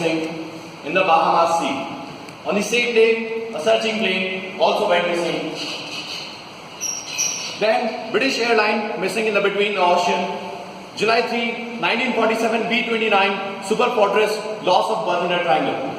missing in the Bahamas Sea. On the same day, a searching plane also went missing. Then, British airline missing in the between the ocean. July 3, 1947, B-29 Super Fortress loss of Bermuda Triangle.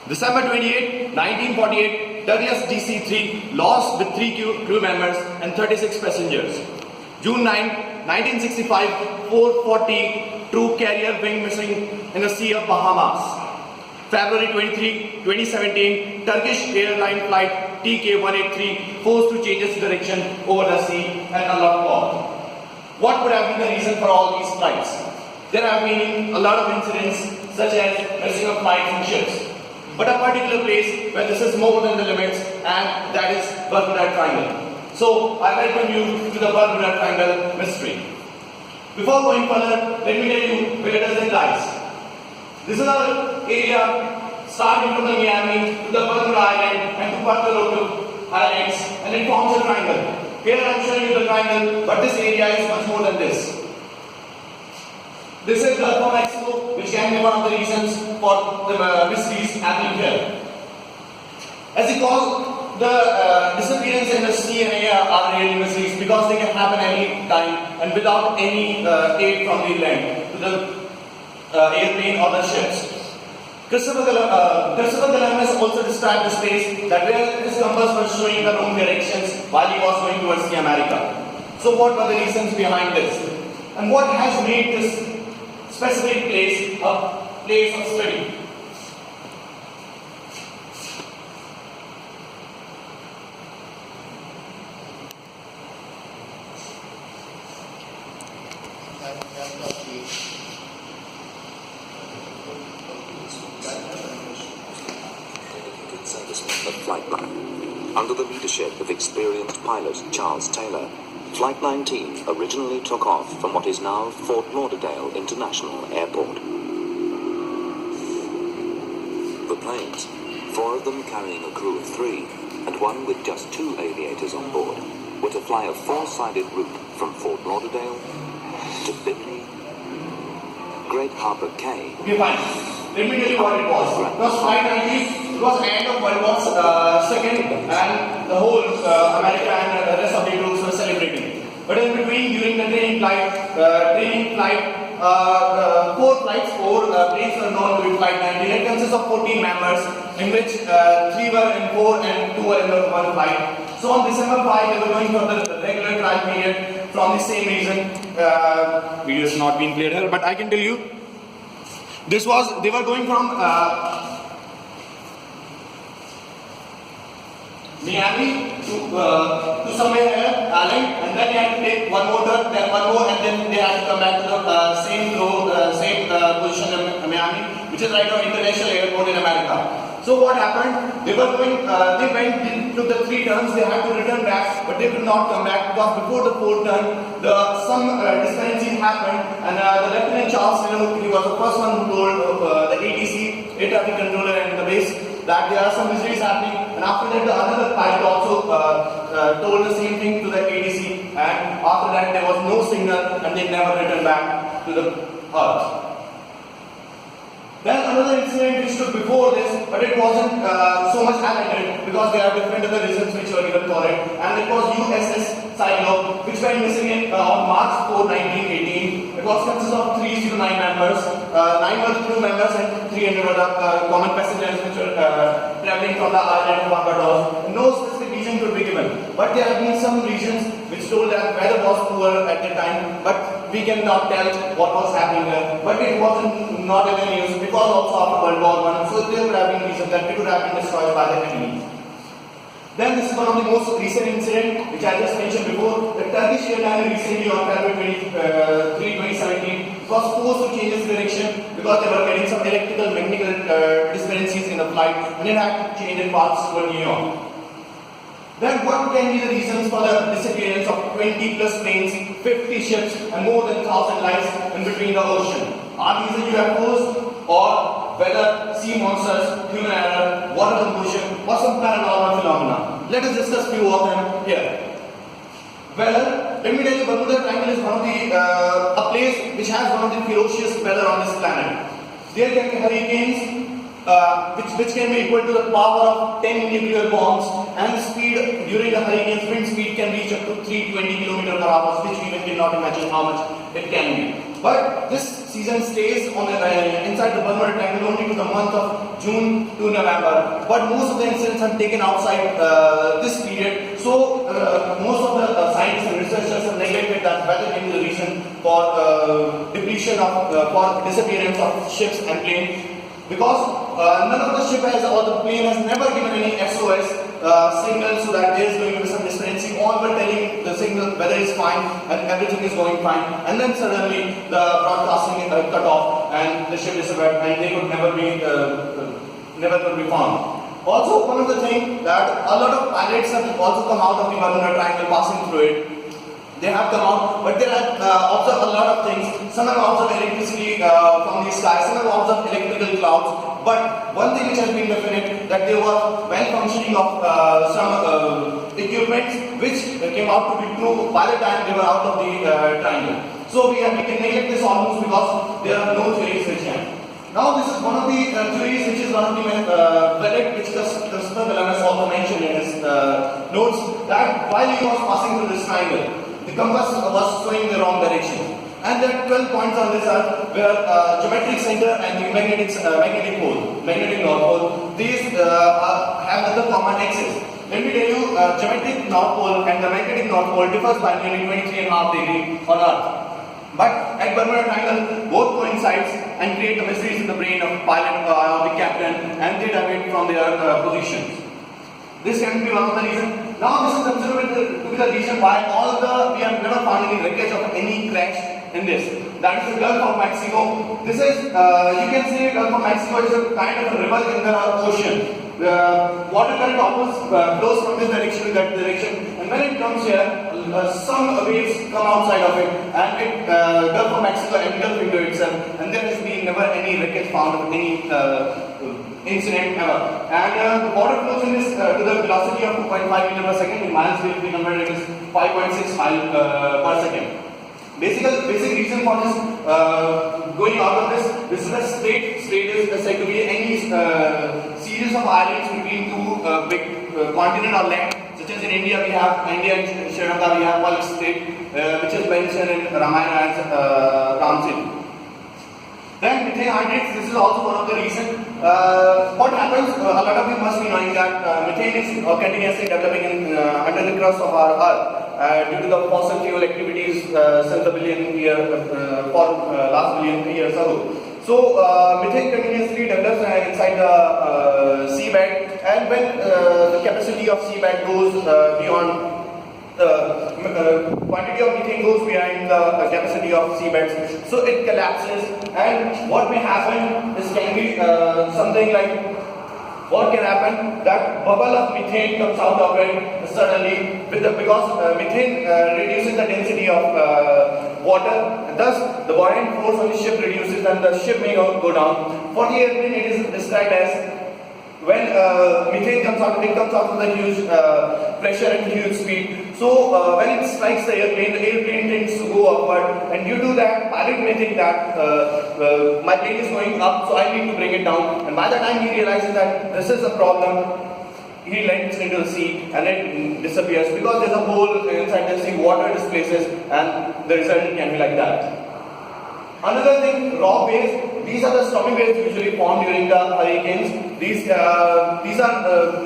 December 28, 1948, Douglas DC-3 lost with 3 crew members and 36 passengers. June 9, 1965, 440 troop carrier wing missing in the Sea of Bahamas. February 23, 2017, Turkish airline flight TK-183 forced to change its direction over the sea and unlocked port. What would have been the reason for all these flights? There have been a lot of incidents such as missing of flights and ships. But a particular place where this is more than the limits, and that is Bermuda Triangle. So I welcome you to the Bermuda Triangle Mystery. Before going further, let me tell you where does it lies. This is our area starting from the Miami to the Bermuda Island and to Perto Rico Islands, and it forms a triangle. Here I am showing you the triangle, but this area is much more than this. This is Gulf of Mexico, which can be one of the reasons for the mysteries happening here. As you call, the disappearance in the sea and air are really mysteries because they can happen any time and without any aid from the land to the airplane or the ships. Christopher Columbus also described the space that where his compass was showing the wrong directions while he was going towards the America. So what were the reasons behind this? And what has made this specific place a place of study? Servicemen of Flight 9. Under the leadership of experienced pilot Charles Taylor, Flight 19 originally took off from what is now Fort Lauderdale International Airport. The planes, 4 of them carrying a crew of 3, and 1 with just 2 aviators on board, were to fly a 4-sided route from Fort Lauderdale to Bimini, Great Harbor Cay. Okay, fine. Let me tell you what it was. It was Flight 19. It was the end of World War II, and the whole America and the rest of the groups were celebrating. But in between, during the training flight, 4 planes were known to be Flight 19. It consists of 14 members, in which 3 were in 4 and 2 were in the 1 flight. So on December 5, they were going for the regular trial period from the same reason. Video is not being played here, but I can tell you, they were going from Miami to somewhere here, island, and then they had to take one more turn, then one more, and then they had to come back to the same position in Miami, which is right now International Airport in America. So what happened? They took the 3 turns, they had to return back, but they could not come back because before the 4th turn, some discrepancies happened, and the Lieutenant Charles Taylor, he was the first one who told the ATC, Air Traffic Controller and the base, that there are some mysteries happening, and after that the other pilot also told the same thing to the ATC, and after that there was no signal and they never returned back to the Earth. Then another incident which took before this, but it wasn't so much highlighted because there are different other reasons which were given for it, and it was USS Cyclops, which went missing on March 4, 1918. It was consisted of 309 members, 9 were the crew members and 300 were the common passengers which were traveling from the island of Barbados. No specific reason could be given, but there have been some reasons which told that weather was poor at the time, but we cannot tell what was happening there. But it wasn't not in the news, it was also after World War I, so there would have been reasons that it could have been destroyed by the enemy. Then this is one of the most recent incidents which I just mentioned before. The Turkish airline recently on February 23, 2017 was forced to change its direction because they were getting some electrical mechanical discrepancies in the flight, and it had to change its paths toward New York. Then what can be the reasons for the disappearance of 20 plus planes, 50 ships and more than 1,000 lives in between the ocean? Are these the UFOs or whether sea monsters, human error, water composition or some paranormal phenomena? Let us discuss few of them here. Weather. let me tell you, Bermuda Triangle is one of the a place which has one of the ferocious weather on this planet. There can be hurricanes, which can be equal to the power of 10 nuclear bombs, and the speed during the hurricane's wind speed can reach up to 320 km per hour, which we even cannot imagine how much it can be. But this season stays on inside the Bermuda Triangle only to the month of June to November. But most of the incidents are taken outside this period. So most of the scientists and researchers have neglected that weather can be the reason for depletion of for disappearance of ships and planes. Because none of the ship has or the plane has never given any SOS signal so that there is going to be some discrepancy. All were telling the signal weather is fine and everything is going fine, and then suddenly the broadcasting cut off and the ship disappeared and they could never could be found. Also, one of the things that a lot of pilots have also come out of the Bermuda Triangle passing through it. They have come out, but they have observed a lot of things. Some have observed electricity from the sky, some have observed electrical clouds. But one thing which has been definite, that there was malfunctioning of some equipment which came out to be true by the time they were out of the triangle. So we can neglect this almost because there are no theories which can. Now this is one of the theories which is one of the which Christopher Columbus also mentioned in his notes, that while he was passing through this triangle, the compass was showing the wrong direction. And there are 12 points on this earth where geometric center and the magnetic north pole, these have other common axes. Let me tell you, geometric north pole and the magnetic north pole differs by nearly 23.5 degrees on earth. But at Bermuda Triangle, both coincides and create the mysteries in the brain of pilot, of the captain, and they divert from their positions. This can be one of the reasons. Now this is considered to be the reason why we have never found any wreckage of any crash in this. That is the Gulf of Mexico. This is, you can say Gulf of Mexico is a kind of a river in the ocean. The water current always flows from this direction to that direction, and when it comes here, some waves come outside of it, and it Gulf of Mexico engulfs into itself, and there has been never any wreckage found of any incident ever. And the water flows in this to the velocity of 2.5 meter per second. In miles, will be converted as 5.6 mile per second. Basic reason for this going out of this is a strait. Strait is said to be any series of islands between two big continent or land. Such as in India, we have India and Sri Lanka, we have one strait which is mentioned in Ramayana as Ramsil. Then methane hydrates, this is also one of the reasons. What happens, a lot of you must be knowing that methane is continuously developing under the crust of our earth due to the fossil fuel activities since the last billion years ago. So methane continuously develops inside the seabed, and when the capacity of seabed goes beyond quantity of methane goes behind the capacity of seabeds, so it collapses, and what may happen is can be something like, what can happen, that bubble of methane comes out of it suddenly because methane reduces the density of water, thus the buoyant force on the ship reduces and the ship may go down. For the airplane, it is described as when methane comes out, it comes out with a huge pressure and huge speed. So when it strikes the airplane tends to go upward, and due to that, pilot may think that my plane is going up, so I need to bring it down. And by the time he realizes that this is a problem, he lands into the sea and it disappears because there's a hole inside the sea, water displaces, and the result can be like that. Another thing, rock waves. These are the stormy waves usually formed during the hurricanes. These are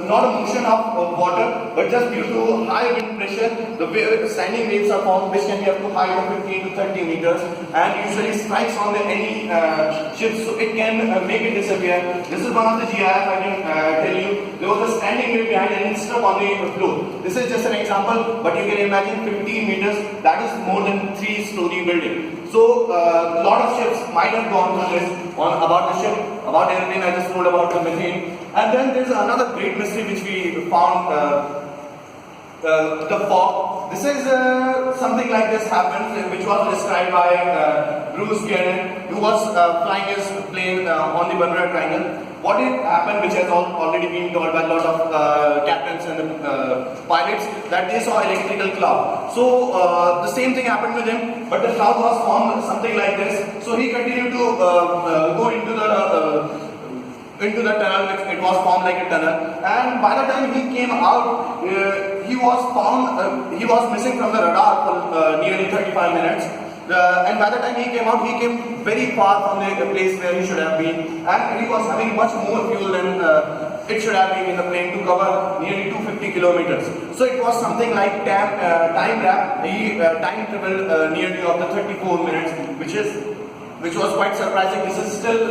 not a motion of water, but just due to high wind pressure, the standing waves are formed, which can be up to height of 15 to 30 meters, and usually strikes on any ship, so it can make it disappear. This is one of the GIF I can tell you. There was a standing wave behind and it struck on the floor. This is just an example, but you can imagine 15 meters. That is more than 3-story building. So a lot of ships might have gone through this about the ship, about airplane. I just told about the methane. And then there's another great mystery which we found the fog. This is something like this happened, which was described by Bruce Gannon, who was flying his plane on the Bermuda Triangle. What did happen, which has already been told by a lot of captains and pilots, that they saw electrical cloud. So the same thing happened with him, but the cloud was formed something like this. So he continued to go into the tunnel. It was formed like a tunnel, and by the time he came out, he was found. He was missing from the radar for nearly 35 minutes. And by the time he came out, he came very far from the place where he should have been, and he was having much more fuel than it should have been in the plane to cover nearly 250 kilometers. So it was something like time wrap. He time traveled nearly of the 34 minutes, which was quite surprising. This is still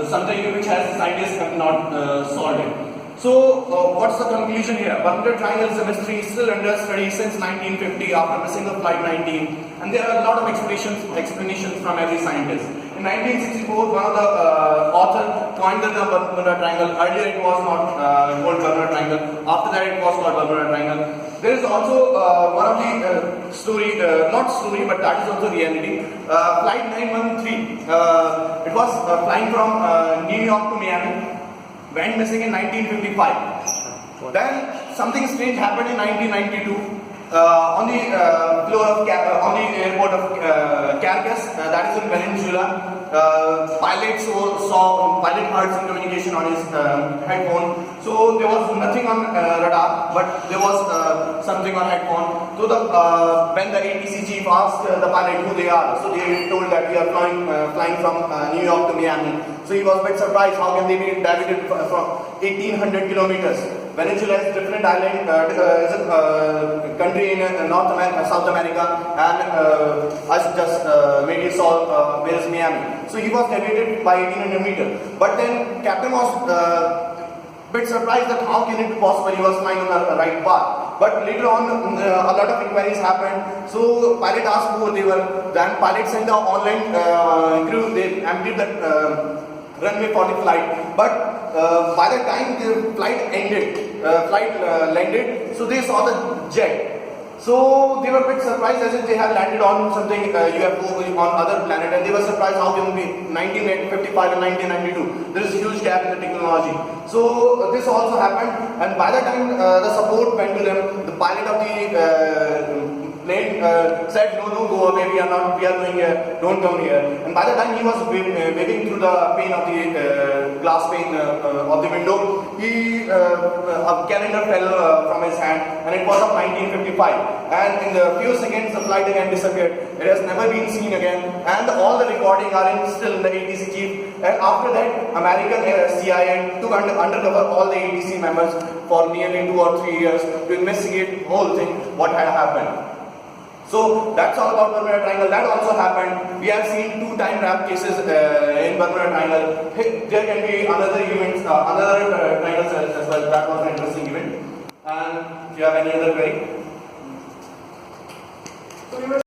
something which has scientists have not solved it. So what's the conclusion here? Bermuda Triangle is a mystery still under study since 1950 after missing of Flight 19, and there are a lot of explanations from every scientist. In 1964, one of the authors coined the term Bermuda Triangle. Earlier it was not called Bermuda Triangle. After that it was called Bermuda Triangle. There is also one of the not story, but that is also reality. Flight 913. It was flying from New York to Miami. Went missing in 1955. Then something strange happened in 1992 on the floor of on the airport of Caracas, that is in Venezuela. Pilot heard some communication on his headphone. So there was nothing on radar, but there was something on headphone. So when the ATC chief asked the pilot who they are, so they told that we are flying from New York to Miami. So he was a bit surprised. How can they be navigated from 1800 kilometers? Venezuela is a different island, is a country in South America, and I just made it solve where is Miami. So he was navigated by 1800 meters. But then captain was bit surprised that how can it be possible he was flying on the right path. But later on, a lot of inquiries happened. So pilot asked who they were. Then pilot sent the online crew. They emptied the runway for the flight. But by the time the flight landed, so they saw the jet. So they were a bit surprised as if they had landed on something UFO on other planet, and they were surprised how can be 1955 and 1992. There is a huge gap in the technology. So this also happened, and by the time the support went to them, the pilot of the plane said, no, go away, we are going here, don't come here. And by the time he was waving through the pane of the glass pane of the window, a calendar fell from his hand, and it was of 1955. And in a few seconds, the flight again disappeared. It has never been seen again, and all the recording are still in the ATC chief. And after that, American CIA took undercover all the ATC members for nearly 2 or 3 years to investigate the whole thing, what had happened. So that's all about Bermuda Triangle. That also happened. We have seen 2 time wrap cases in Bermuda Triangle. There can be another events, another triangles as well. That was an interesting event. And if you have any other query.